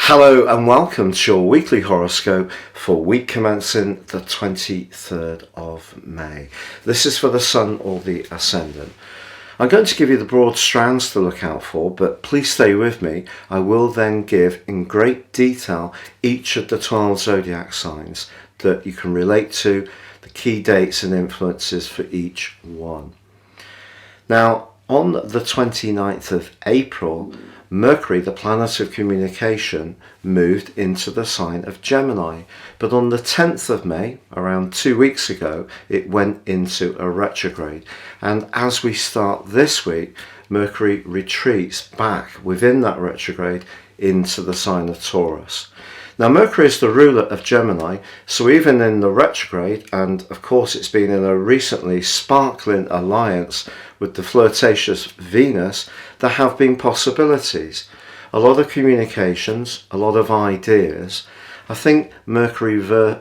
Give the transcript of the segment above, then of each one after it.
Hello and welcome to your weekly horoscope for week commencing the 23rd of May. This is for the Sun or the Ascendant. I'm going to give you the broad strands to look out for, but please stay with me. I will then give in great detail each of the 12 zodiac signs that you can relate to, the key dates and influences for each one. Now, on the 29th of April, Mercury, the planet of communication, moved into the sign of Gemini. But on the 10th of May, around 2 weeks ago, it went into a retrograde. And as we start this week, Mercury retreats back within that retrograde into the sign of Taurus. Now, Mercury is the ruler of Gemini, so even in the retrograde, and of course it's been in a recently sparkling alliance with the flirtatious Venus, there have been possibilities. A lot of communications, a lot of ideas. I think Mercury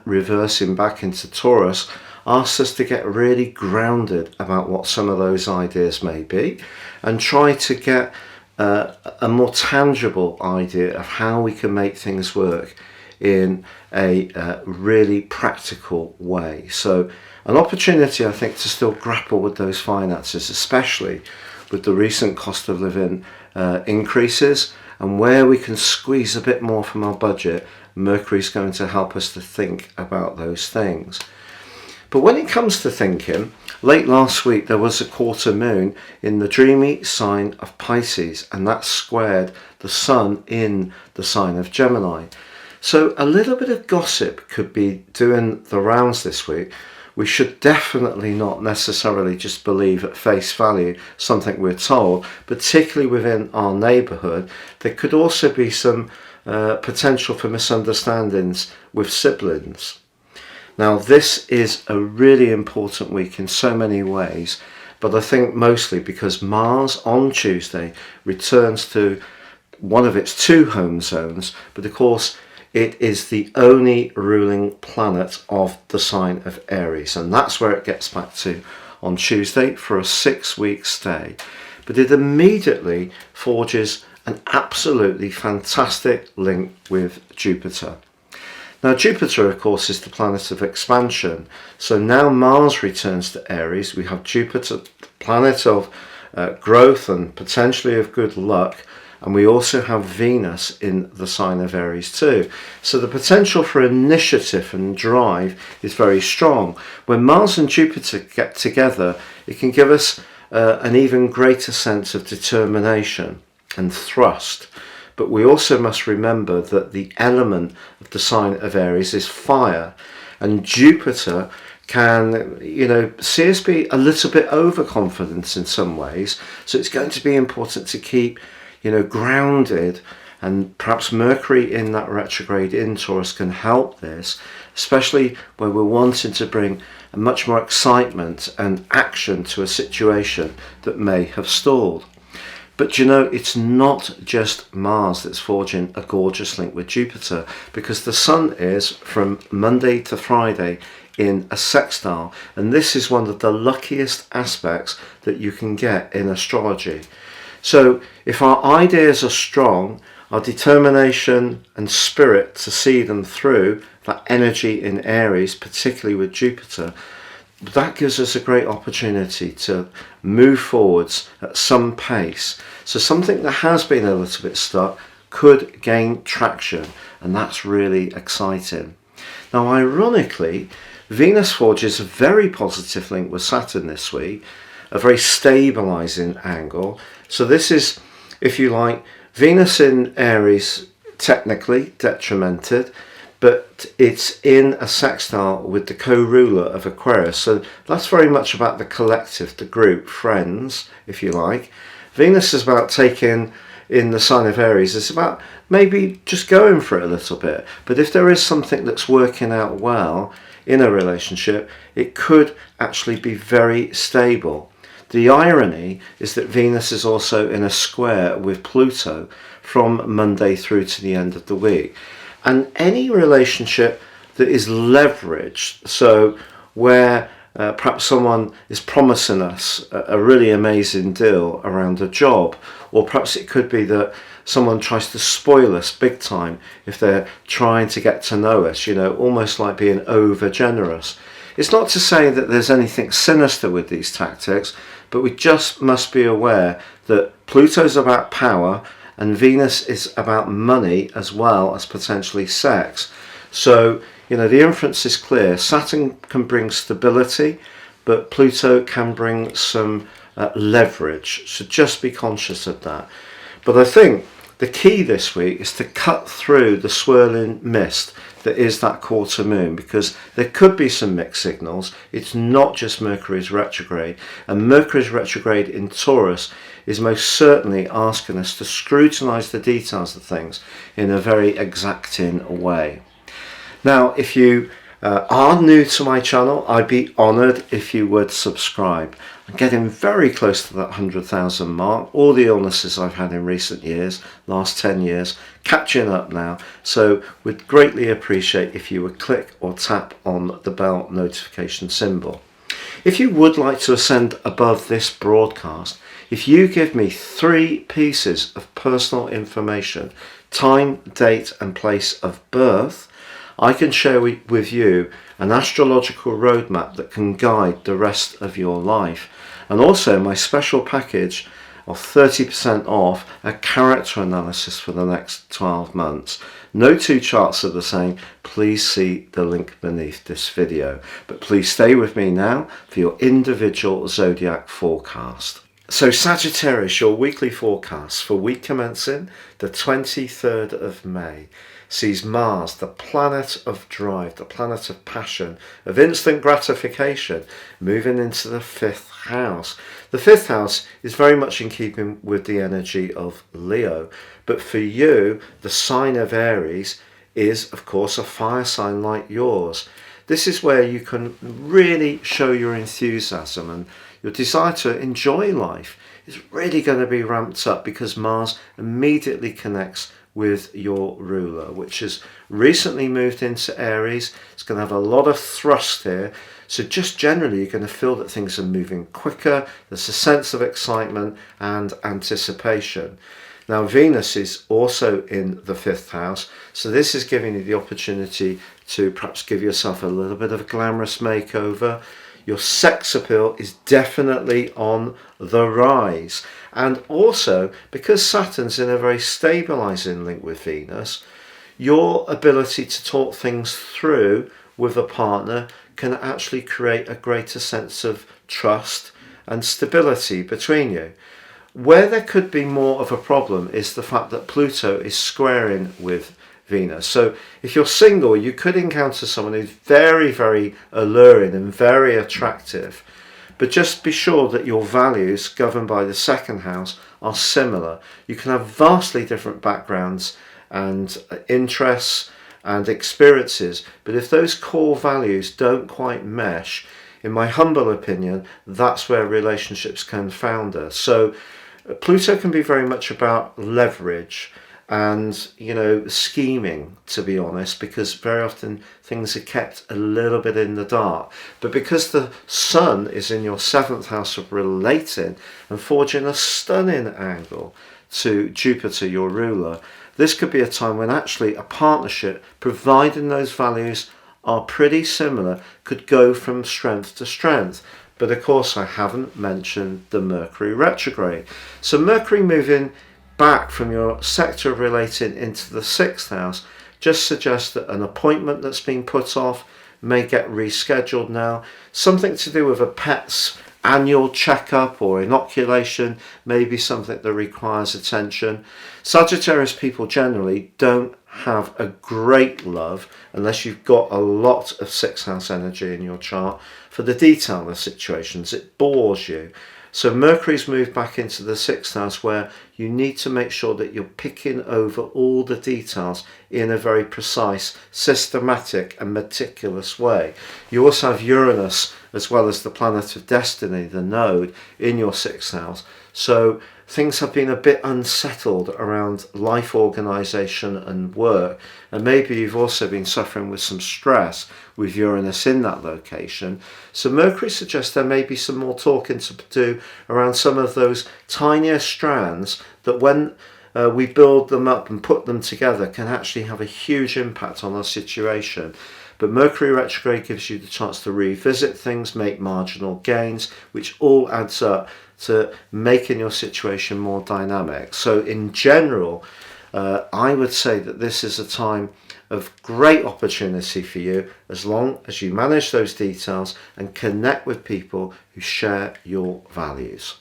reversing back into Taurus asks us to get really grounded about what some of those ideas may be and try to get a more tangible idea of how we can make things work in a really practical way. So an opportunity, I think, to still grapple with those finances, especially with the recent cost of living increases, and where we can squeeze a bit more from our budget. Mercury's going to help us to think about those things. But when it comes to thinking, late last week there was a quarter moon in the dreamy sign of Pisces, and that squared the Sun in the sign of Gemini. So a little bit of gossip could be doing the rounds this week. We should definitely not necessarily just believe at face value something we're told, particularly within our neighbourhood. There could also be some potential for misunderstandings with siblings. Now, this is a really important week in so many ways, but I think mostly because Mars on Tuesday returns to one of its two home zones, but of course it is the only ruling planet of the sign of Aries, and that's where it gets back to on Tuesday for a 6-week stay. But it immediately forges an absolutely fantastic link with Jupiter. Now, Jupiter, of course, is the planet of expansion. So now Mars returns to Aries. We have Jupiter, the planet of growth and potentially of good luck. And we also have Venus in the sign of Aries too. So the potential for initiative and drive is very strong. When Mars and Jupiter get together, it can give us an even greater sense of determination and thrust. But we also must remember that the element of the sign of Aries is fire, and Jupiter can, see us be a little bit overconfident in some ways. So it's going to be important to keep, grounded, and perhaps Mercury in that retrograde in Taurus can help this, especially when we're wanting to bring a much more excitement and action to a situation that may have stalled. But it's not just Mars that's forging a gorgeous link with Jupiter, because the Sun is, from Monday to Friday, in a sextile, and this is one of the luckiest aspects that you can get in astrology. So if our ideas are strong, our determination and spirit to see them through, that energy in Aries, particularly with Jupiter, that gives us a great opportunity to move forwards at some pace. So something that has been a little bit stuck could gain traction, and that's really exciting. Now, ironically, Venus forges a very positive link with Saturn this week, a very stabilizing angle. So this is, if you like, Venus in Aries, technically detrimented, but it's in a sextile with the co-ruler of Aquarius. So that's very much about the collective, the group, friends, if you like. Venus is about taking in the sign of Aries. It's about maybe just going for it a little bit. But if there is something that's working out well in a relationship, it could actually be very stable. The irony is that Venus is also in a square with Pluto from Monday through to the end of the week. And any relationship that is leveraged, so where Perhaps someone is promising us a really amazing deal around a job, or perhaps it could be that someone tries to spoil us big time if they're trying to get to know us, almost like being over generous. It's not to say that there's anything sinister with these tactics, but we just must be aware that Pluto's about power and Venus is about money as well as potentially sex. So, the inference is clear. Saturn can bring stability, but Pluto can bring some leverage. So just be conscious of that. But I think the key this week is to cut through the swirling mist that is that quarter moon, because there could be some mixed signals. It's not just Mercury's retrograde, and Mercury's retrograde in Taurus is most certainly asking us to scrutinize the details of things in a very exacting way. Now, if you are new to my channel, I'd be honoured if you would subscribe. I'm getting very close to that 100,000 mark. All the illnesses I've had in recent years, last 10 years, catching up now. So we'd greatly appreciate if you would click or tap on the bell notification symbol. If you would like to ascend above this broadcast, if you give me 3 pieces of personal information, time, date and place of birth, I can share with you an astrological roadmap that can guide the rest of your life, and also my special package of 30% off a character analysis for the next 12 months. No 2 charts are the same. Please see the link beneath this video. But please stay with me now for your individual zodiac forecast. So Sagittarius, your weekly forecast for week commencing the 23rd of May sees Mars, the planet of drive, the planet of passion, of instant gratification, moving into the 5th house. The 5th house is very much in keeping with the energy of Leo, but for you, the sign of Aries is, of course, a fire sign like yours. This is where you can really show your enthusiasm, and your desire to enjoy life is really going to be ramped up because Mars immediately connects with your ruler, which has recently moved into Aries. It's going to have a lot of thrust here. So just generally, you're going to feel that things are moving quicker. There's a sense of excitement and anticipation. Now, Venus is also in the 5th house. So this is giving you the opportunity to perhaps give yourself a little bit of a glamorous makeover. Your sex appeal is definitely on the rise. And also, because Saturn's in a very stabilizing link with Venus, your ability to talk things through with a partner can actually create a greater sense of trust and stability between you. Where there could be more of a problem is the fact that Pluto is squaring with Venus. So if you're single, you could encounter someone who's very, very alluring and very attractive. But just be sure that your values, governed by the 2nd house, are similar. You can have vastly different backgrounds and interests and experiences, but if those core values don't quite mesh, in my humble opinion, that's where relationships can founder. So Pluto can be very much about leverage and, scheming, to be honest, because very often things are kept a little bit in the dark. But because the Sun is in your 7th house of relating and forging a stunning angle to Jupiter, your ruler, this could be a time when actually a partnership, providing those values are pretty similar, could go from strength to strength. But of course, I haven't mentioned the Mercury retrograde. So Mercury moving back from your sector of relating into the 6th house just suggests that an appointment that's been put off may get rescheduled now. Something to do with a pet's annual checkup or inoculation may be something that requires attention. Sagittarius people generally don't have a great love unless you've got a lot of 6th house energy in your chart for the detail of situations. It bores you. So Mercury's moved back into the 6th house, where you need to make sure that you're picking over all the details in a very precise, systematic and meticulous way. You also have Uranus, as well as the planet of destiny, the node, in your 6th house. So things have been a bit unsettled around life organisation and work, and maybe you've also been suffering with some stress with Uranus in that location. So Mercury suggests there may be some more talking to do around some of those tinier strands that when we build them up and put them together can actually have a huge impact on our situation. But Mercury retrograde gives you the chance to revisit things, make marginal gains, which all adds up to making your situation more dynamic. So in general, I would say that this is a time of great opportunity for you, as long as you manage those details and connect with people who share your values.